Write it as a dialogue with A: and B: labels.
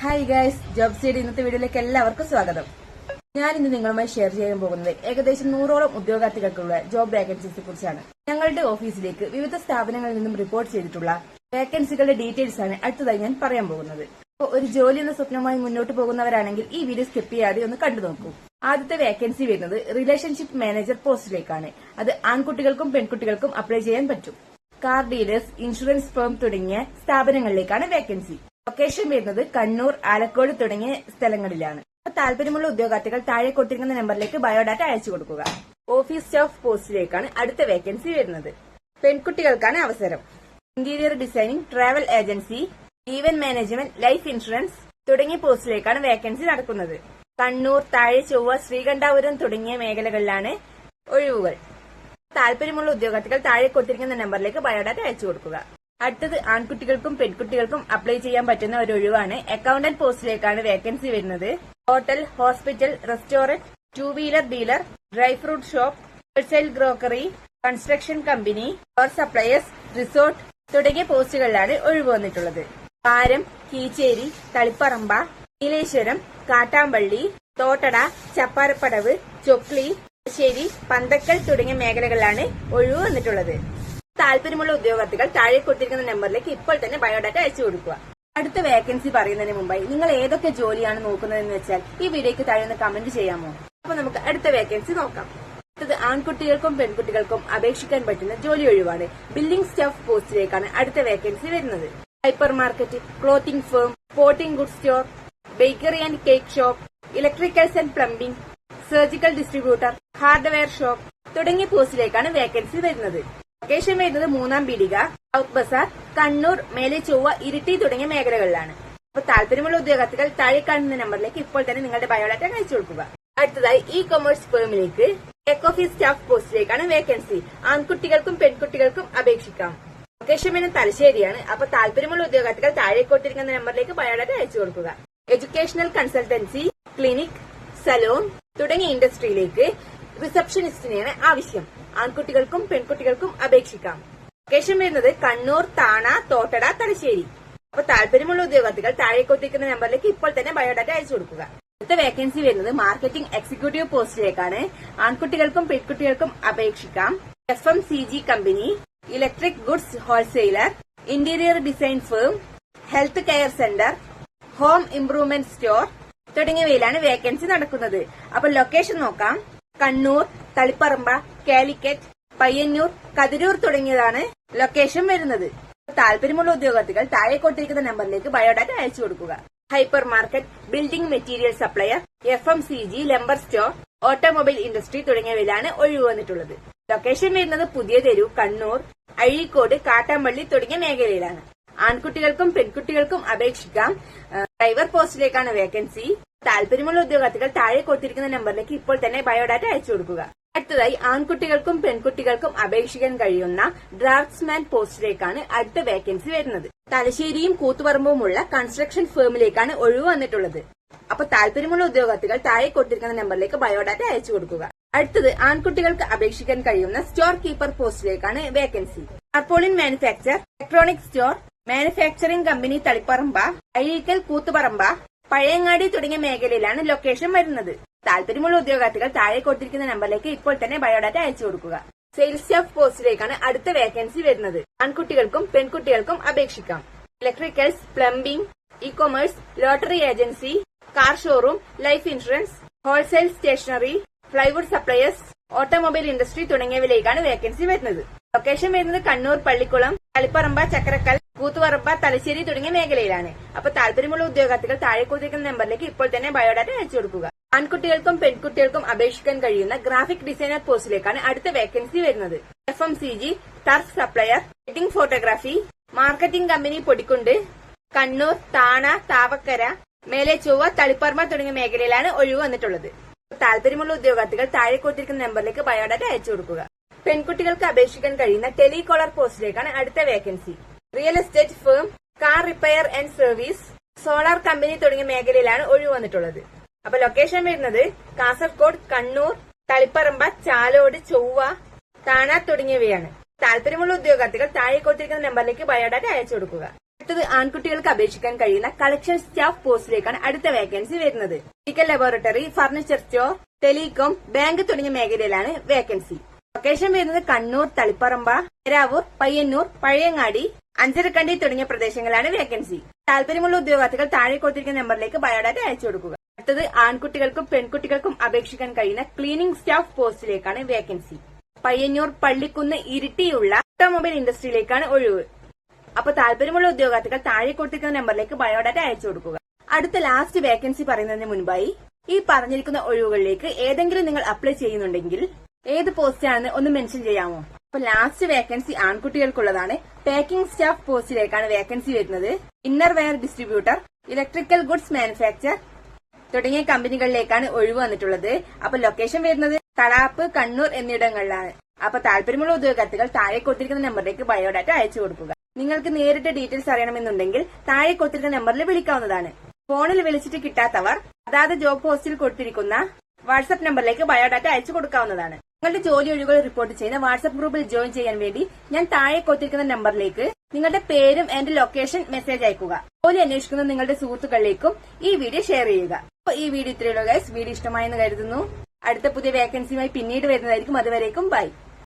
A: Hi guys, job side ഇന്നത്തെ വീഡിയോയിലേക്ക് എല്ലാവർക്കും സ്വാഗതം. ഞാൻ ഇന്ന് നിങ്ങളുമായി ഷെയർ ചെയ്യാൻ പോകുന്നത് ഏകദേശം 100ഓളം ഉദ്യോഗാർത്ഥികൾക്കുള്ള ജോബ് വേക്കൻസീസിനെ കുറിച്ചാണ്. ഞങ്ങളുടെ ഓഫീസിലേക്ക് വിവിധ സ്ഥാപനങ്ങളിൽ നിന്നും റിപ്പോർട്ട് ചെയ്തിട്ടുള്ള വേക്കൻസികളുടെ ഡീറ്റെയിൽസ് ആണ് അടുത്തതായി ഞാൻ പറയാൻ പോകുന്നത്. ഒരു ജോലി എന്ന സ്വപ്നവുമായി മുന്നോട്ട് പോകുന്നവരാണെങ്കിൽ ഈ വീഡിയോ സ്കിപ്പ് ചെയ്യാതെ ഒന്ന് കണ്ടു നോക്കൂ. ആദ്യത്തെ വേക്കൻസി വരുന്നത് റിലേഷൻഷിപ്പ് മാനേജർ പോസ്റ്റിലേക്കാണ്. അത് ആൺകുട്ടികൾക്കും പെൺകുട്ടികൾക്കും അപ്ലൈ ചെയ്യാൻ പറ്റും. കാർ ഡീലേഴ്സ്, ഇൻഷുറൻസ് ഫേം തുടങ്ങിയ സ്ഥാപനങ്ങളിലേക്കാണ് വേക്കൻസി. ലൊക്കേഷൻ വരുന്നത് കണ്ണൂർ, ആലക്കോട് തുടങ്ങിയ സ്ഥലങ്ങളിലാണ്. താല്പര്യമുള്ള ഉദ്യോഗാർത്ഥികൾ താഴെ കൊടുത്തിരിക്കുന്ന നമ്പറിലേക്ക് ബയോഡാറ്റ അയച്ചു കൊടുക്കുക. ഓഫീസ് സ്റ്റാഫ് പോസ്റ്റിലേക്കാണ് അടുത്ത വേക്കൻസി വരുന്നത്. പെൺകുട്ടികൾക്കാണ് അവസരം. Interior designing, travel agency, event management, life insurance തുടങ്ങിയ പോസ്റ്റിലേക്കാണ് വേക്കൻസി നടക്കുന്നത്. കണ്ണൂർ, താഴെ ചൊവ്വ, ശ്രീകണ്ഠാപുരം തുടങ്ങിയ മേഖലകളിലാണ് ഒഴിവുകൾ. താല്പര്യമുള്ള ഉദ്യോഗാർത്ഥികൾ താഴെ കൊടുത്തിരിക്കുന്ന നമ്പറിലേക്ക് ബയോഡാറ്റ അയച്ചു കൊടുക്കുക. അടുത്തത് ആൺകുട്ടികൾക്കും പെൺകുട്ടികൾക്കും അപ്ലൈ ചെയ്യാൻ പറ്റുന്ന ഒരു ഒഴിവാണ്. അക്കൌണ്ടന്റ് പോസ്റ്റിലേക്കാണ് വേക്കൻസി വരുന്നത്. Hotel, hospital, restaurant, two wheeler dealer, dry fruit shop, wholesale grocery, construction company, power suppliers, resort തുടങ്ങിയ പോസ്റ്റുകളിലാണ് ഒഴിവ് വന്നിട്ടുള്ളത്. പാരം, കീച്ചേരി, തളിപ്പറമ്പ, നീലേശ്വരം, കാട്ടാമ്പള്ളി, തോട്ടട, ചപ്പാരപ്പടവ്, ചൊക്ലി, ശരി, പന്തക്കൽ തുടങ്ങിയ മേഖലകളിലാണ് ഒഴിവ് വന്നിട്ടുള്ളത്. താല്പര്യമുള്ള ഉദ്യോഗാർത്ഥികൾ താഴെ കൊടുത്തിരിക്കുന്ന നമ്പറിലേക്ക് ഇപ്പോൾ തന്നെ ബയോഡാറ്റ അയച്ചു കൊടുക്കുക. അടുത്ത വേക്കൻസി പറയുന്നതിന് മുമ്പായി നിങ്ങൾ ഏതൊക്കെ ജോലിയാണ് നോക്കുന്നതെന്ന് വെച്ചാൽ ഈ വീഡിയോയ്ക്ക് താഴെ ഒന്ന് കമന്റ് ചെയ്യാമോ? അപ്പൊ നമുക്ക് അടുത്ത വേക്കൻസി നോക്കാം. അടുത്തത് ആൺകുട്ടികൾക്കും പെൺകുട്ടികൾക്കും അപേക്ഷിക്കാൻ പറ്റുന്ന ജോലി ഒഴിവാണ്. ബില്ലിംഗ് സ്റ്റാഫ് പോസ്റ്റിലേക്കാണ് അടുത്ത വേക്കൻസി വരുന്നത്. Hyper market, clothing firm, sporting good store, bakery and cake shop, electricals and plumbing, surgical distributor, hardware shop തുടങ്ങിയ പോസ്റ്റിലേക്കാണ് വേക്കൻസി വരുന്നത്. ലൊക്കേഷൻ വരുന്നത് 3-ാം പീടിക, സൌത്ത് ബസാർ, കണ്ണൂർ, മേലെ ചൊവ്വ, ഇരിട്ടി തുടങ്ങിയ മേഖലകളിലാണ്. അപ്പോൾ താല്പര്യമുള്ള ഉദ്യോഗാർത്ഥികൾ താഴെ കാണുന്ന നമ്പറിലേക്ക് ഇപ്പോൾ തന്നെ നിങ്ങളുടെ ബയോഡാറ്റ അയച്ചു കൊടുക്കുക. അടുത്തതായി ഇ കൊമേഴ്സ് ഫേമിലേക്ക് ബാക്ക് ഓഫീസ് സ്റ്റാഫ് പോസ്റ്റിലേക്കാണ് വേക്കൻസി. ആൺകുട്ടികൾക്കും പെൺകുട്ടികൾക്കും അപേക്ഷിക്കാം. ലൊക്കേഷൻ വരുന്നത് തലശ്ശേരിയാണ്. അപ്പോൾ താല്പര്യമുള്ള ഉദ്യോഗാർത്ഥികൾ താഴെ കൊടുത്തിരിക്കുന്ന നമ്പറിലേക്ക് ബയോഡാറ്റ അയച്ചു കൊടുക്കുക. എഡ്യൂക്കേഷണൽ കൺസൾട്ടൻസി, ക്ലിനിക്, സലൂൺ തുടങ്ങിയ ഇൻഡസ്ട്രിയിലേക്ക് റിസപ്ഷനിസ്റ്റിനെയാണ് ആവശ്യം. ആൺകുട്ടികൾക്കും പെൺകുട്ടികൾക്കും അപേക്ഷിക്കാം. ലൊക്കേഷൻ വരുന്നത് കണ്ണൂർ, താണ, തോട്ടട, തലശ്ശേരി. അപ്പൊ താല്പര്യമുള്ള ഉദ്യോഗാർത്ഥികൾ താഴെ കൊടുത്തിരിക്കുന്ന നമ്പറിലേക്ക് ഇപ്പോൾ തന്നെ ബയോഡാറ്റ അയച്ചു കൊടുക്കുക. അടുത്ത വേക്കൻസി വരുന്നത് മാർക്കറ്റിംഗ് എക്സിക്യൂട്ടീവ് പോസ്റ്റിലേക്കാണ്. ആൺകുട്ടികൾക്കും പെൺകുട്ടികൾക്കും അപേക്ഷിക്കാം. FMCG company, electric goods wholesaler, interior design firm, health care centre, home improvement store തുടങ്ങിയവയിലാണ് വേക്കൻസി നടക്കുന്നത്. അപ്പൊ ലൊക്കേഷൻ നോക്കാം. കണ്ണൂർ, തളിപ്പറമ്പ, കാലിക്കറ്റ്, പയ്യന്നൂർ, കതിരൂർ തുടങ്ങിയതാണ് ലൊക്കേഷൻ വരുന്നത്. താല്പര്യമുള്ള ഉദ്യോഗാർത്ഥികൾ താഴെ കൊടുത്തിരിക്കുന്ന നമ്പറിലേക്ക് ബയോഡാറ്റ അയച്ചു കൊടുക്കുക. Hypermarket, building material supplier, FMCG, lumber store, automobile industry തുടങ്ങിയവയിലാണ് ഒഴിവ് വന്നിട്ടുള്ളത്. ലൊക്കേഷൻ വരുന്നത് പുതിയ തെരു, കണ്ണൂർ, അഴീക്കോട്, കാട്ടാമ്പള്ളി തുടങ്ങിയ മേഖലയിലാണ്. ആൺകുട്ടികൾക്കും പെൺകുട്ടികൾക്കും അപേക്ഷിക്കാം. ഡ്രൈവർ പോസ്റ്റിലേക്കാണ് വേക്കൻസി. താല്പര്യമുള്ള ഉദ്യോഗാർത്ഥികൾ താഴെ കൊടുത്തിരിക്കുന്ന നമ്പറിലേക്ക് ഇപ്പോൾ തന്നെ ബയോഡാറ്റ അയച്ചു കൊടുക്കുക. അടുത്തതായി ആൺകുട്ടികൾക്കും പെൺകുട്ടികൾക്കും അപേക്ഷിക്കാൻ കഴിയുന്ന ഡ്രാഫ്റ്റ്സ്മാൻ പോസ്റ്റിലേക്കാണ് അടുത്ത വേക്കൻസി വരുന്നത്. തലശ്ശേരിയും കൂത്തുപറമ്പുമുള്ള കൺസ്ട്രക്ഷൻ ഫേമിലേക്കാണ് ഒഴിവ് വന്നിട്ടുള്ളത്. അപ്പൊ താല്പര്യമുള്ള ഉദ്യോഗാർത്ഥികൾ താഴെ കൊടുത്തിരിക്കുന്ന നമ്പറിലേക്ക് ബയോഡാറ്റ അയച്ചു കൊടുക്കുക. അടുത്തത് ആൺകുട്ടികൾക്ക് അപേക്ഷിക്കാൻ കഴിയുന്ന സ്റ്റോർ കീപ്പർ പോസ്റ്റിലേക്കാണ് vacancy. Tarpaulin manufacture, electronic store, manufacturing company, Taliparamba, Azhikkal, Kuthuparamba, Pazhayangadi തുടങ്ങിയ മേഖലയിലാണ് ലൊക്കേഷൻ വരുന്നത്. താല്പര്യമുള്ള ഉദ്യോഗാർത്ഥികൾ താഴെ കൊടുത്തിരിക്കുന്ന നമ്പറിലേക്ക് ഇപ്പോൾ തന്നെ ബയോഡാറ്റ അയച്ചു കൊടുക്കുക. സെയിൽസ് സ്റ്റാഫ് പോസ്റ്റിലേക്കാണ് അടുത്ത വേക്കൻസി വരുന്നത്. ആൺകുട്ടികൾക്കും പെൺകുട്ടികൾക്കും അപേക്ഷിക്കാം. Electricals, plumbing, e commerce, lottery agency, car showroom, life insurance, wholesale stationery, plywood suppliers, automobile industry തുടങ്ങിയവയിലേക്കാണ് വേക്കൻസി വരുന്നത്. ലൊക്കേഷൻ വരുന്നത് കണ്ണൂർ, പള്ളിക്കുളം, തളിപ്പറമ്പ, ചക്രക്കൽ, കൂത്തുപറമ്പ, തലശ്ശേരി തുടങ്ങിയ മേഖലയിലാണ്. അപ്പൊ താല്പര്യമുള്ള ഉദ്യോഗാർത്ഥികൾ താഴെ കൊടുത്തിരിക്കുന്ന നമ്പറിലേക്ക് ഇപ്പോൾ തന്നെ ബയോഡാറ്റ അയച്ചു കൊടുക്കുക. ആൺകുട്ടികൾക്കും പെൺകുട്ടികൾക്കും അപേക്ഷിക്കാൻ കഴിയുന്ന ഗ്രാഫിക് ഡിസൈനർ പോസ്റ്റിലേക്കാണ് അടുത്ത വേക്കൻസി വരുന്നത്. FMCG, turf supplier, wedding photography, marketing company, Podikkundu, Kannur, Thana, Thavakkara, മേലെ ചൊവ്വ, തളിപ്പറമ്പ തുടങ്ങിയ മേഖലയിലാണ് ഒഴിവ് വന്നിട്ടുള്ളത്. താല്പര്യമുള്ള ഉദ്യോഗാർത്ഥികൾ താഴെ കൊടുത്തിരിക്കുന്ന നമ്പറിലേക്ക് ബയോഡാറ്റ അയച്ചു കൊടുക്കുക. പെൺകുട്ടികൾക്ക് അപേക്ഷിക്കാൻ കഴിയുന്ന ടെലികോളർ പോസ്റ്റിലേക്കാണ് അടുത്ത vacancy. Real estate firm, car repair and service, solar company തുടങ്ങിയ മേഖലയിലാണ് ഒഴിവ് വന്നിട്ടുള്ളത്. അപ്പൊ ലൊക്കേഷൻ വരുന്നത് കാസർഗോഡ്, കണ്ണൂർ, തളിപ്പറമ്പ, ചാലോട്, ചൊവ്വ, താണ തുടങ്ങിയവയാണ്. താല്പര്യമുള്ള ഉദ്യോഗാർത്ഥികൾ താഴെ കൊടുത്തിരിക്കുന്ന നമ്പറിലേക്ക് ബയോഡാറ്റ അയച്ചു കൊടുക്കുക. അടുത്തത് ആൺകുട്ടികൾക്ക് അപേക്ഷിക്കാൻ കഴിയുന്ന കളക്ഷൻ സ്റ്റാഫ് പോസ്റ്റിലേക്കാണ് അടുത്ത വേക്കൻസി വരുന്നത്. Medical laboratory, furniture store, telecom, bank തുടങ്ങിയ മേഖലയിലാണ് വേക്കൻസി. ലൊക്കേഷൻ വരുന്നത് കണ്ണൂർ, തളിപ്പറമ്പ, പേരാവൂർ, പയ്യന്നൂർ, പഴയങ്ങാടി, അഞ്ചരക്കണ്ടി തുടങ്ങിയ പ്രദേശങ്ങളാണ് വേക്കൻസി. താല്പര്യമുള്ള ഉദ്യോഗാർത്ഥികൾ താഴെ കൊടുത്തിരിക്കുന്ന നമ്പറിലേക്ക് ബയോഡാറ്റ അയച്ചു കൊടുക്കുക. അടുത്തത് ആൺകുട്ടികൾക്കും പെൺകുട്ടികൾക്കും അപേക്ഷിക്കാൻ കഴിയുന്ന ക്ലീനിംഗ് സ്റ്റാഫ് പോസ്റ്റിലേക്കാണ് വേക്കൻസി. പയ്യന്നൂർ, പള്ളിക്കുന്ന്, ഇരിട്ടിയുള്ള ഓട്ടോമൊബൈൽ ഇൻഡസ്ട്രിയിലേക്കാണ് ഒഴിവ്. അപ്പൊ താല്പര്യമുള്ള ഉദ്യോഗാർത്ഥികൾ താഴെ കൊടുത്തിരിക്കുന്ന നമ്പറിലേക്ക് ബയോഡാറ്റ അയച്ചു കൊടുക്കുക. അടുത്ത ലാസ്റ്റ് വേക്കൻസി പറയുന്നതിന് മുൻപായി ഈ പറഞ്ഞിരിക്കുന്ന ഒഴിവുകളിലേക്ക് ഏതെങ്കിലും നിങ്ങൾ അപ്ലൈ ചെയ്യുന്നുണ്ടെങ്കിൽ ഏത് പോസ്റ്റാണെന്ന് ഒന്ന് മെൻഷൻ ചെയ്യാമോ? അപ്പൊ ലാസ്റ്റ് വേക്കൻസി ആൺകുട്ടികൾക്കുള്ളതാണ്. പാക്കിംഗ് സ്റ്റാഫ് പോസ്റ്റിലേക്കാണ് വേക്കൻസി വരുന്നത്. Inner wear distributor, electrical goods manufacture തുടങ്ങിയ കമ്പനികളിലേക്കാണ് ഒഴിവ് വന്നിട്ടുള്ളത്. അപ്പൊ ലൊക്കേഷൻ വരുന്നത് തളാപ്പ്, കണ്ണൂർ എന്നിവിടങ്ങളിലാണ്. അപ്പൊ താല്പര്യമുള്ള ഉദ്യോഗാർത്ഥികൾ താഴെ കൊടുത്തിരിക്കുന്ന നമ്പറിലേക്ക് ബയോഡാറ്റ അയച്ചു കൊടുക്കുക. നിങ്ങൾക്ക് നേരിട്ട് ഡീറ്റെയിൽസ് അറിയണമെന്നുണ്ടെങ്കിൽ താഴെ കൊടുത്തിരിക്കുന്ന നമ്പറിൽ വിളിക്കാവുന്നതാണ്. ഫോണിൽ വിളിച്ചിട്ട് കിട്ടാത്തവർ അതാത് ജോബ് പോസ്റ്റിൽ കൊടുത്തിരിക്കുന്ന വാട്സ്ആപ്പ് നമ്പറിലേക്ക് ബയോഡാറ്റ അയച്ചു കൊടുക്കാവുന്നതാണ്. നിങ്ങളുടെ ജോലി ഒഴിവുകൾ റിപ്പോർട്ട് ചെയ്യുന്ന വാട്സ്ആപ്പ് ഗ്രൂപ്പിൽ ജോയിൻ ചെയ്യാൻ വേണ്ടി ഞാൻ താഴെ കൊടുത്തിരിക്കുന്ന നമ്പറിലേക്ക് നിങ്ങളുടെ പേരും എന്റെ ലൊക്കേഷൻ മെസ്സേജ് അയക്കുക. ജോലി അന്വേഷിക്കുന്ന നിങ്ങളുടെ സുഹൃത്തുക്കളിലേക്കും ഈ വീഡിയോ ഷെയർ ചെയ്യുക. അപ്പോൾ ഈ വീഡിയോ ഇത്രയുള്ളൂ ഗൈസ്. വീഡിയോ ഇഷ്ടമായെന്ന് കരുതുന്നു. അടുത്ത പുതിയ വേക്കൻസിയുമായി പിന്നീട് വരുന്നതായിരിക്കും. അതുവരേക്കും ബൈ.